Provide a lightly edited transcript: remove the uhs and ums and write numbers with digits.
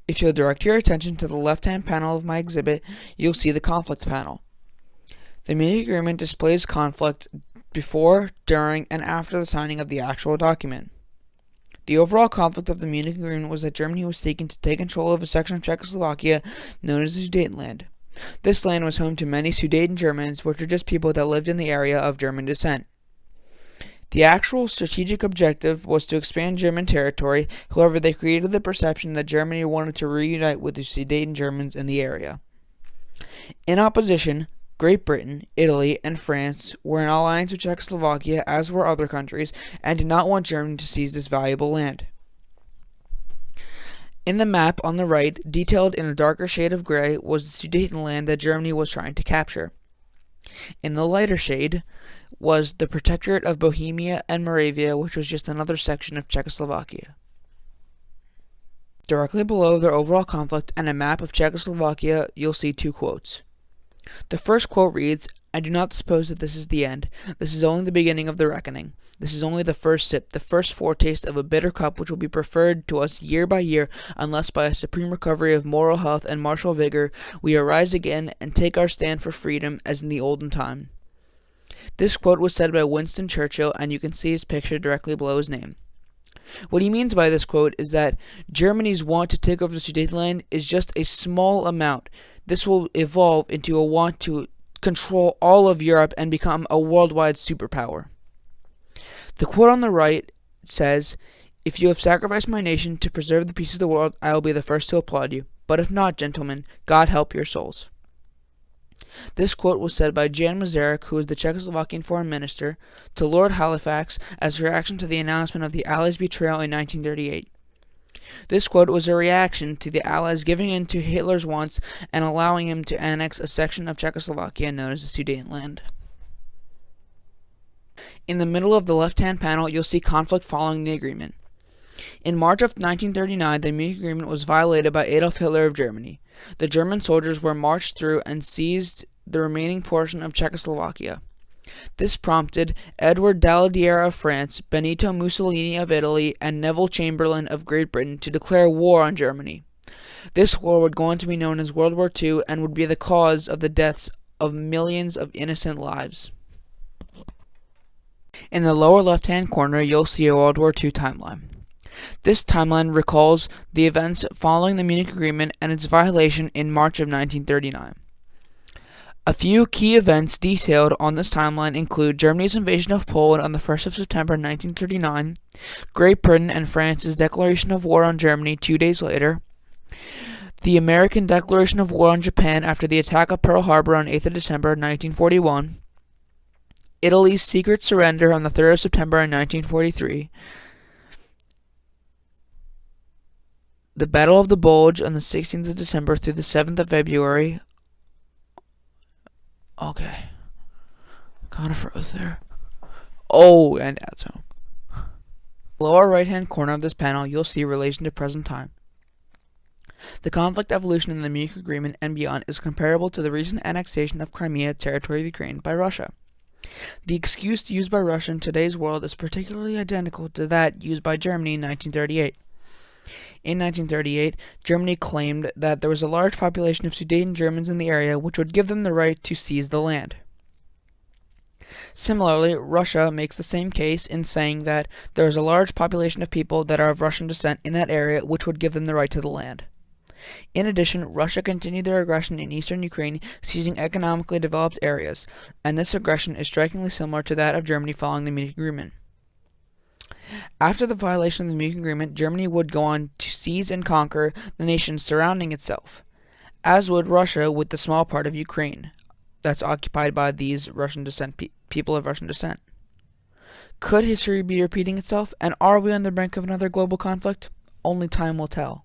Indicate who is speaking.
Speaker 1: If you'll direct your attention to the left-hand panel of my exhibit, you'll see the conflict panel. The Munich Agreement displays conflict before, during, and after the signing of the actual document. The overall conflict of the Munich Agreement was that Germany was seeking to take control of a section of Czechoslovakia known as the Sudetenland. This land was home to many Sudeten Germans, which were just people that lived in the area of German descent. The actual strategic objective was to expand German territory, however they created the perception that Germany wanted to reunite with the Sudeten Germans in the area. In opposition, Great Britain, Italy, and France were in alliance with Czechoslovakia, as were other countries, and did not want Germany to seize this valuable land. In the map on the right, detailed in a darker shade of gray, was the Sudetenland that Germany was trying to capture. In the lighter shade was the Protectorate of Bohemia and Moravia, which was just another section of Czechoslovakia. Directly below their overall conflict and a map of Czechoslovakia, you'll see two quotes. The first quote reads, "I do not suppose that this is the end. This is only the beginning of the reckoning. This is only the first sip, the first foretaste of a bitter cup which will be preferred to us year by year, unless by a supreme recovery of moral health and martial vigor we arise again and take our stand for freedom as in the olden time." This quote was said by Winston Churchill, and you can see his picture directly below his name. What he means by this quote is that Germany's want to take over the Sudetenland is just a small amount. This will evolve into a want to control all of Europe and become a worldwide superpower. The quote on the right says, "If you have sacrificed my nation to preserve the peace of the world, I will be the first to applaud you. But if not, gentlemen, God help your souls." This quote was said by Jan Masaryk, who was the Czechoslovakian foreign minister, to Lord Halifax as a reaction to the announcement of the Allies' betrayal in 1938. This quote was a reaction to the Allies giving in to Hitler's wants and allowing him to annex a section of Czechoslovakia known as the Sudetenland. In the middle of the left-hand panel, you'll see conflict following the agreement. In March of 1939, the Munich Agreement was violated by Adolf Hitler of Germany. The German soldiers were marched through and seized the remaining portion of Czechoslovakia. This prompted Edward Daladier of France, Benito Mussolini of Italy, and Neville Chamberlain of Great Britain to declare war on Germany. This war would go on to be known as World War II and would be the cause of the deaths of millions of innocent lives. In the lower left-hand corner, you'll see a World War II timeline. This timeline recalls the events following the Munich Agreement and its violation in March of 1939. A few key events detailed on this timeline include Germany's invasion of Poland on the 1st of September 1939, Great Britain and France's declaration of war on Germany 2 days later, the American declaration of war on Japan after the attack of Pearl Harbor on 8th of December 1941, Italy's secret surrender on the 3rd of September in 1943, the Battle of the Bulge on the 16th of December through the 7th of February. Okay. Kind of froze there. Oh, and that's home. Lower right-hand corner of this panel, you'll see relation to present time. The conflict evolution in the Munich Agreement and beyond is comparable to the recent annexation of Crimea, territory of Ukraine, by Russia. The excuse used by Russia in today's world is particularly identical to that used by Germany in 1938. In 1938, Germany claimed that there was a large population of Sudeten Germans in the area which would give them the right to seize the land. Similarly, Russia makes the same case in saying that there is a large population of people that are of Russian descent in that area which would give them the right to the land. In addition, Russia continued their aggression in eastern Ukraine, seizing economically developed areas, and this aggression is strikingly similar to that of Germany following the Munich Agreement. After the violation of the Munich Agreement, Germany would go on to seize and conquer the nations surrounding itself, as would Russia with the small part of Ukraine that's occupied by these Russian descent people of Russian descent. Could history be repeating itself, and are we on the brink of another global conflict? Only time will tell.